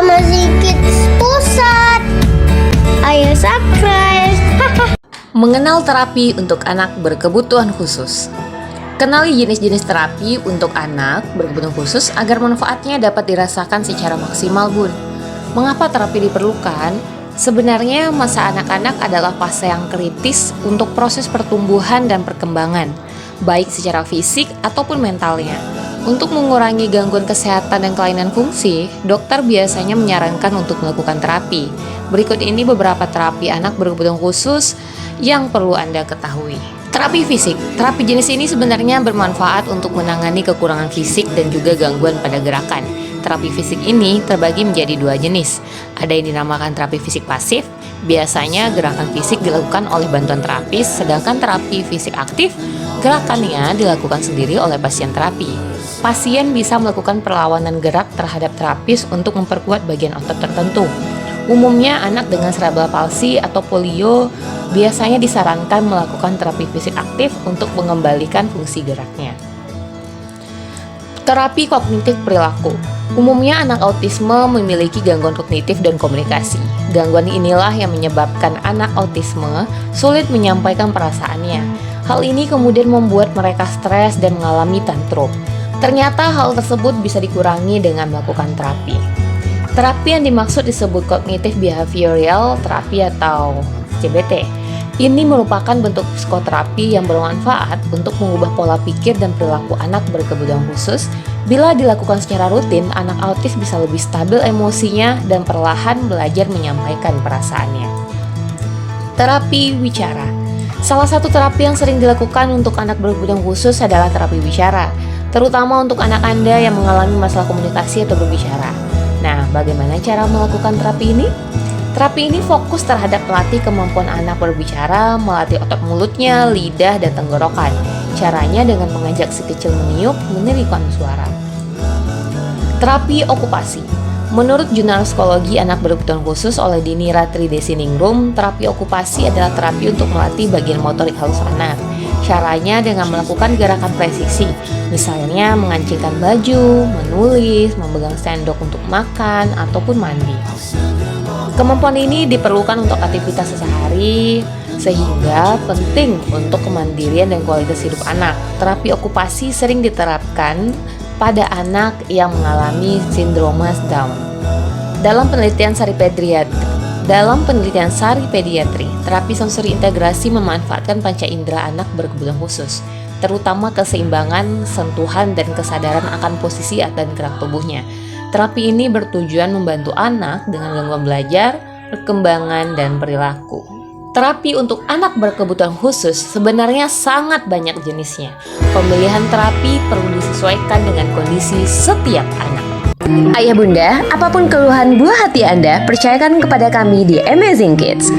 Amazing Kids Pusat. Ayo subscribe. Mengenal terapi untuk anak berkebutuhan khusus. Kenali jenis-jenis terapi untuk anak berkebutuhan khusus agar manfaatnya dapat dirasakan secara maksimal, Bun. Mengapa terapi diperlukan? Sebenarnya masa anak-anak adalah fase yang kritis untuk proses pertumbuhan dan perkembangan, baik secara fisik ataupun mentalnya. Untuk mengurangi gangguan kesehatan dan kelainan fungsi, dokter biasanya menyarankan untuk melakukan terapi. Berikut ini beberapa terapi anak berkebutuhan khusus yang perlu Anda ketahui. Terapi fisik. Terapi jenis ini sebenarnya bermanfaat untuk menangani kekurangan fisik dan juga gangguan pada gerakan. Terapi fisik ini terbagi menjadi dua jenis. Ada yang dinamakan terapi fisik pasif. Biasanya gerakan fisik dilakukan oleh bantuan terapis, sedangkan terapi fisik aktif, gerakannya dilakukan sendiri oleh pasien terapi. Pasien bisa melakukan perlawanan gerak terhadap terapis untuk memperkuat bagian otot tertentu. Umumnya anak dengan cerebral palsy atau polio biasanya disarankan melakukan terapi fisik aktif untuk mengembalikan fungsi geraknya. Terapi kognitif perilaku. Umumnya anak autisme memiliki gangguan kognitif dan komunikasi. Gangguan inilah yang menyebabkan anak autisme sulit menyampaikan perasaannya. Hal ini kemudian membuat mereka stres dan mengalami tantrum. Ternyata hal tersebut bisa dikurangi dengan melakukan terapi. Terapi yang dimaksud disebut Cognitive Behavioral Therapy atau CBT. Ini merupakan bentuk psikoterapi yang bermanfaat untuk mengubah pola pikir dan perilaku anak berkebutuhan khusus. Bila dilakukan secara rutin, anak autis bisa lebih stabil emosinya dan perlahan belajar menyampaikan perasaannya. Terapi wicara. Salah satu terapi yang sering dilakukan untuk anak berkebutuhan khusus adalah terapi bicara, terutama untuk anak Anda yang mengalami masalah komunikasi atau berbicara. Nah, bagaimana cara melakukan terapi ini? Terapi ini fokus terhadap melatih kemampuan anak berbicara, melatih otot mulutnya, lidah, dan tenggorokan. Caranya dengan mengajak si kecil meniup, menerikan suara. Terapi okupasi. Menurut Jurnal Psikologi Anak Berkebutuhan Khusus oleh Dini Ratri Desiningrum, terapi okupasi adalah terapi untuk melatih bagian motorik halus anak. Caranya dengan melakukan gerakan presisi, misalnya mengancingkan baju, menulis, memegang sendok untuk makan, ataupun mandi. Kemampuan ini diperlukan untuk aktivitas sehari-hari, sehingga penting untuk kemandirian dan kualitas hidup anak. Terapi okupasi sering diterapkan pada anak yang mengalami sindroma Down. Dalam penelitian sari pediatri, terapi sensori integrasi memanfaatkan panca indera anak berkebutuhan khusus, terutama keseimbangan, sentuhan, dan kesadaran akan posisi dan gerak tubuhnya. Terapi ini bertujuan membantu anak dengan gangguan belajar, perkembangan, dan perilaku. Terapi untuk anak berkebutuhan khusus sebenarnya sangat banyak jenisnya. Pemilihan terapi perlu disesuaikan dengan kondisi setiap anak. Ayah bunda, apapun keluhan buah hati Anda, percayakan kepada kami di Amazing Kids.